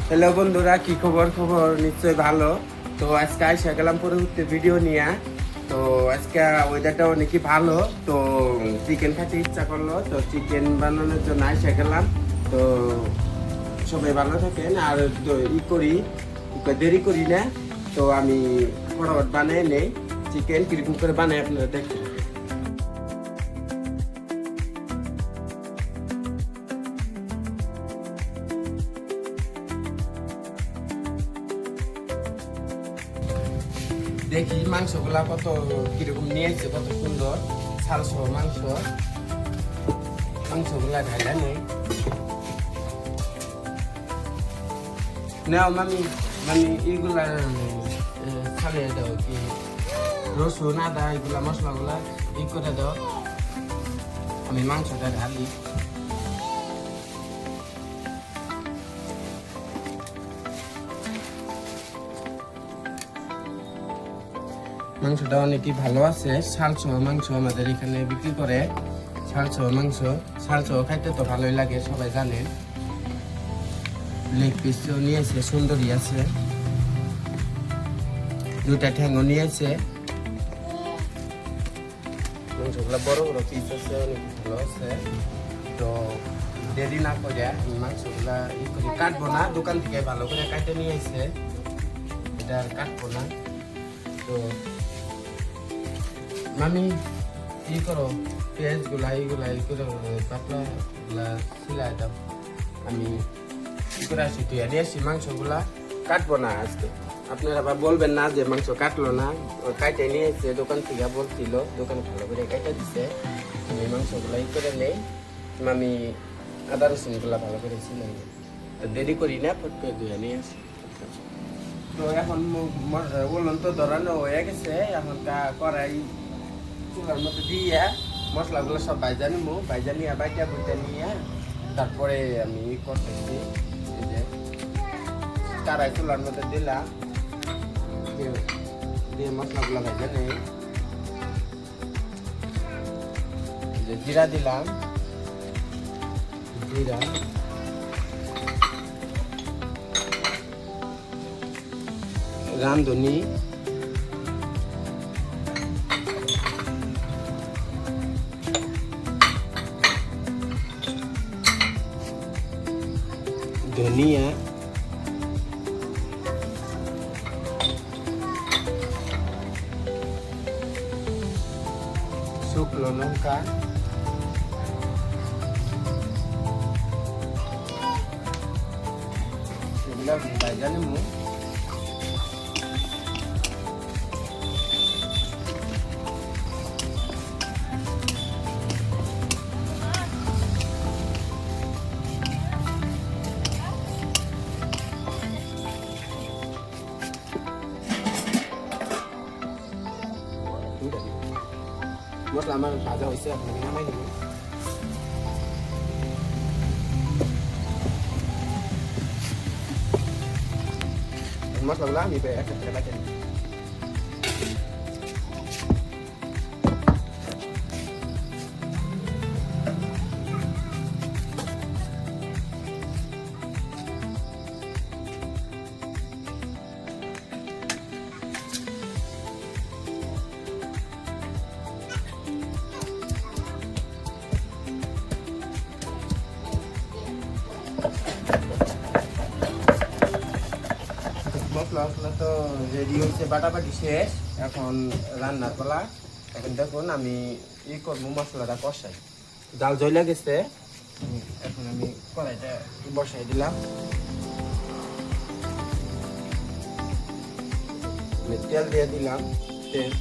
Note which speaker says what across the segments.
Speaker 1: Hello বন্ধুরা, কি খবর? নিশ্চয়ই ভালো। তো আজকে আইসা গেলাম পরবর্তী ভিডিও নিয়ে। তো আজকে ওয়েদারটা অনেকই ভালো, তো চিকেন খেতে ইচ্ছা করলো, তো চিকেন বানানোর জন্য আইসা গেলাম। তো সবাই ভালো থাকেন, আর তো দেরি করি না। তো আমি ফটাফট বানিয়ে নেই চিকেন, কিরকম করে বানাই আপনারা দেখেন। দেখি মাংসগুলা কিরকম নিয়েছে, কত সুন্দর ছালসহ মাংসগুলা ঢালা নেই। নাও মামি এইগুলা ছাড়িয়ে দাও, কি রসুন আদা এগুলা মশলাগুলা করে দাও, আমি মাংসটা ঢালি। মাংসটা অনেকই ভালো আছে, ছালসহ মাংস আমাদের এখানে বিক্রি করে। ছালসহ খাইতে তো ভালোই লাগে, সবাই জানেন। লেগ পিসও নিয়েছে, সুন্দরী আছে, দুটা ঠ্যাংও নিয়েছে। মাংসগুলো বড় বড় পিস আছে, অনেক ভালো আছে। তো দেরি না করে মাংসগুলা কাটবো না, দোকান থেকে ভালো করে কাটে নিয়েছে, এটা আর কাটবো না। তো মামি করো, পেঁয়াজগুলা এইগুলা করে পাতলা সিলাই দাও। আমি করে আসি, তুই আসি, মাংসগুলা কাটবো না আজকে। আপনারা আবার বলবেন না যে মাংস কাটলো না, কাটে নিয়েছে দোকান থেকে, বলছিল দোকান ভালো করে কাটে দিচ্ছে। আমি মাংসগুলা করে নেই, আমি আদা রসুনগুলা ভালো করে ছিলাম। তো দেরি করি না, ফটকে ধুয়ে নিয়ে আসি। তো এখন বললাম তো ধরানো হয়ে গেছে, এখন কড়াই চুলার মধ্যে দিয়ে মশলাগুলো সব বাইজা নিয়ে বাইটা বইটা নিয়ে তারপরে আমি করতেছি। কড়াই চুলার মধ্যে দিলাম, দিয়ে মশলাগুলো ভাজা নেই। জিরা দিলাম, রাঁধুনি, ধনিয়া, শুকনো লঙ্কা, এগুলো ভাজা নেব। মশলা আমার ভাজা হয়েছে, আপনাকে নামাই নেব। মশলাগুলো আমি একটা বাটে নিই। মশলা তো রেডি হয়েছে, বাটাবাটি শেষ, এখন রান্নার পালা। এখন দেখুন আমি করবো, মশলাটা কষাই, জাল জ্বলে গেছে। এখন আমি কড়াইটা বসাই দিলাম, তেল দিয়ে দিলাম। তেল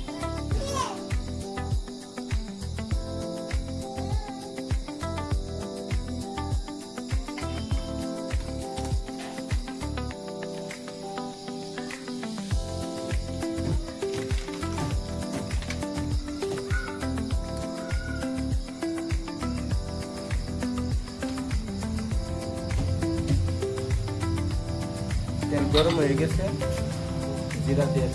Speaker 1: গরম হয়ে গেছে, জিরা দিয়ে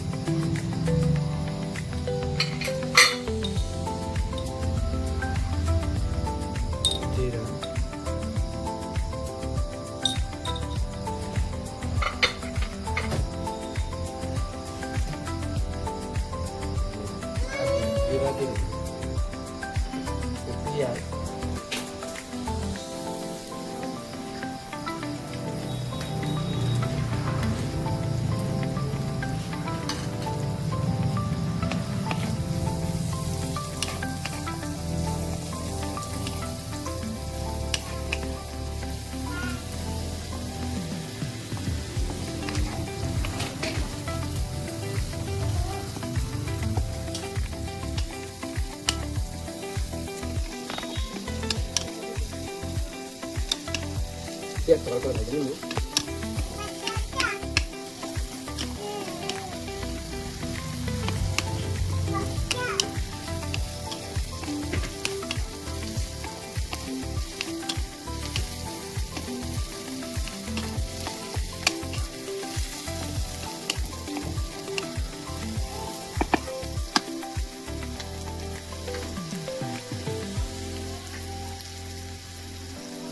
Speaker 1: পেঁয়াজ ভালো করে ভেজে নিব।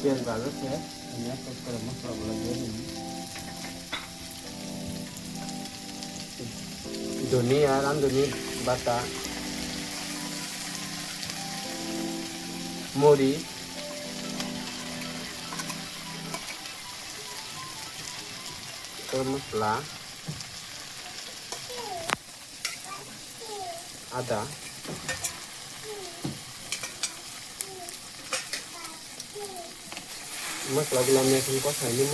Speaker 1: পেঁয়াজ ভাজছে আমি এক এক করে মশলাগুলো দিয়ে দিই। ধনিয়া রাঁধুনি বাটা, মরিচ, গরম মশলা, আদা, মশলাগুলো আমি এখন কষাই নিব।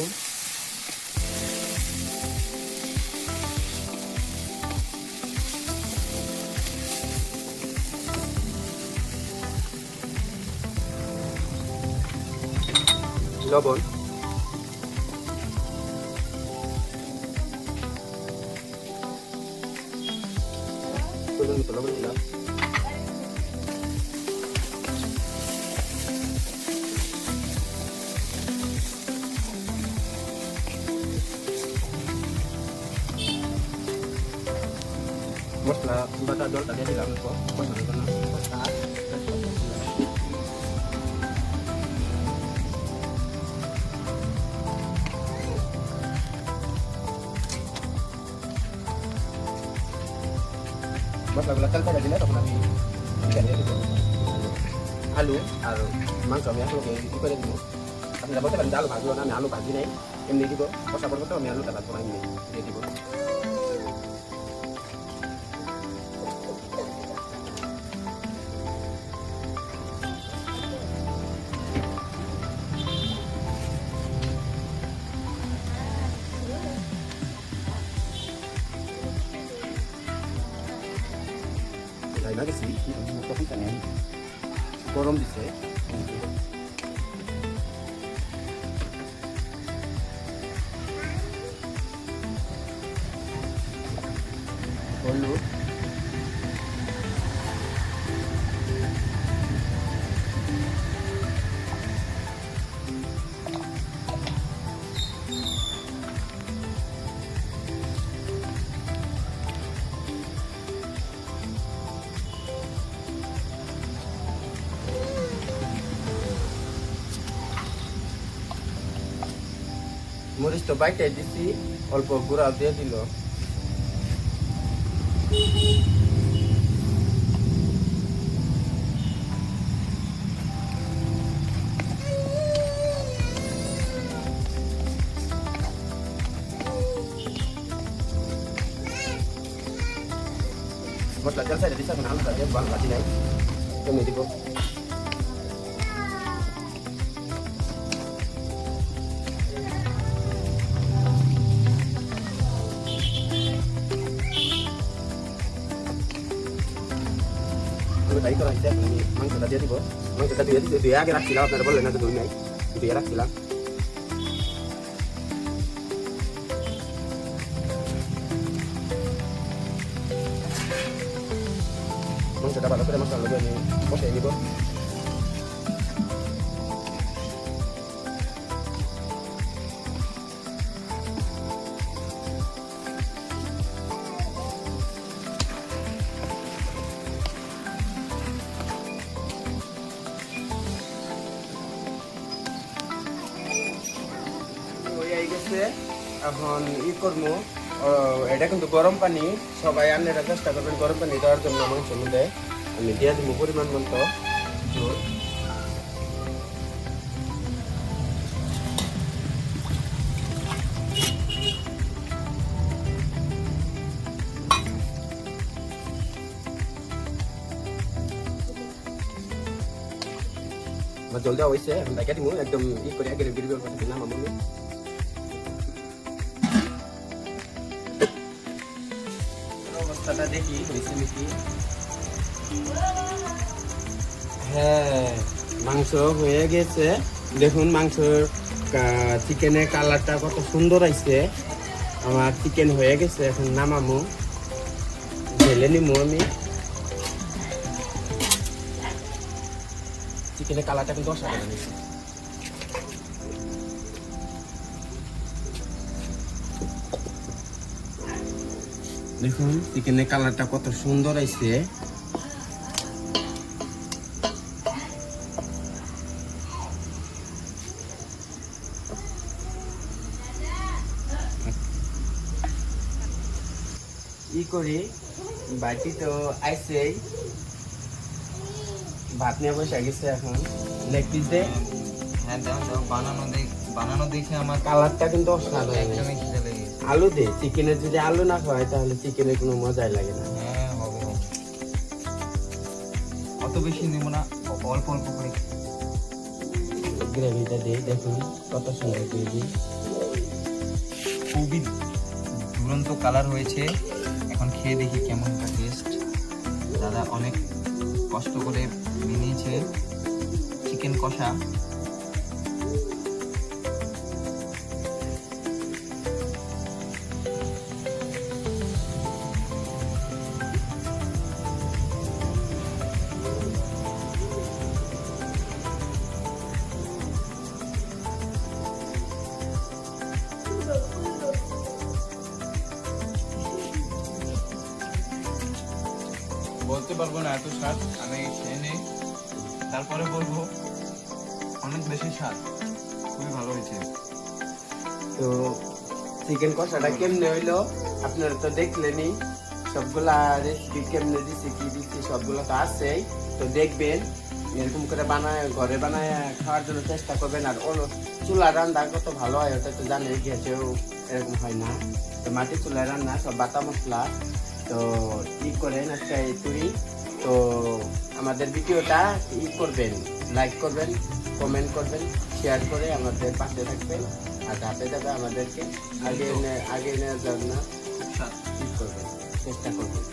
Speaker 1: লবণ, লবণ দিলাম, মশলা বাটা জলটা দিয়ে দিলাম কষানোর জন্য। মশলাগুলো তেল ফেলে দিলে তখন আমি দিয়ে দেবো আলু আর মাংস। আমি আসলে ই করে দিব। আপনারা বলতে পারেন যে আলু ভাজবো না, আমি আলু ভাজি নাই, এমনি দিব। কষা পড়বো তো আমি আলুটা ভাজবো না, এমনি দিয়ে দিব। গেছি গরম দিছে, হলুদ, মরিচ তো বাইটে দিছি, অল্প গুঁড়া দিয়ে দিল। মশলা তেল সাইডে দিচ্ছে, এখন আলুটা দিয়ে ভাজি নাই, এমনি দিব। তাই করা হয়েছে, আমি মাংসটা দিয়ে দিব। মাংসটা ধুয়ে আগে রাখছিলাম, আপনারা বললেন না যে ধুই নাই, ধুয়ে রাখছিলাম। মাংসটা ভালো করে মশলা দিয়ে আমি কষিয়ে নিব। এখন ই করবো, এটা কিন্তু গরম পানি, সবাই আপনারা চেষ্টা করবেন গরম পানি দেওয়ার জন্য। মাংসের মধ্যে আমি দিয়ে দিব পরিমাণ মতো জল। জল দেওয়া হয়েছে, এখন তাকে দিব একদম ই করে আগে গ্রেভি করতে নাম আমি। অবস্থাটা দেখি হয়েছে নাকি। হ্যাঁ, মাংস হয়ে গেছে। দেখুন মাংসর চিকেনের কালারটা কত সুন্দর আইছে। আমার চিকেন হয়ে গেছে, এখন নামামু, ঢেলে নিমু আমি। চিকেনের কালারটা কিন্তু অসাধারণ হয়েছে। দেখুন চিকেনের কালারটা কত সুন্দর আইছে। ই করি বাটি তো আইসেই, ভাত নিয়ে বসে গেছে। এখন লেগ পিস দে।
Speaker 2: হ্যাঁ দাও দাও, বানানো দেখে আমার
Speaker 1: কালারটা কিন্তু অসাধারণ।
Speaker 2: একদমই খিদে লেগে গেছে।
Speaker 1: আলু দে, চিকেনের যদি আলু না হয় তাহলে চিকেনের কোনো মজাই লাগে না।
Speaker 2: হ্যাঁ হবে হবে। অত বেশি নেব না, অল্প অল্প করে।
Speaker 1: গ্রেভিটা দিয়ে দেখুন কত সুন্দর গ্রেভি।
Speaker 2: খুবই দুরন্ত কালার হয়েছে। এখন খেয়ে দেখি কেমন টেস্ট। দাদা অনেক কষ্ট করে বানিয়েছে চিকেন কষা। বলতে পারবো না এত স্বাদ, আমি খেয়ে নিই তারপরে বলবো। অনেক বেশি স্বাদ, খুবই ভালো হয়েছে।
Speaker 1: তো চিকেন কষাটা কেমনে হইলো আপনারা তো দেখলেনই। সবগুলা রেসিপি কেমনে দিচ্ছি কি দিচ্ছি সবগুলো তো আছেই। তো দেখবেন এরকম করে বানায়, ঘরে বানায় খাওয়ার জন্য চেষ্টা করবেন। আর চুলা রান্না কত ভালো হয় ওটা তো জানেন, গ্যাসেও এরকম হয় না। তো মাটির চুলায় রান্না সব বাটা মশলা। তো ই করেন আজকে তুই। তো আমাদের ভিডিওটা ই করবেন, লাইক করবেন, কমেন্ট করবেন, শেয়ার করে আমাদের পাশে থাকবেন। আর ধাপে ধাপে আমাদেরকে আগে নেওয়ার জন্য ই করবেন, চেষ্টা করবেন।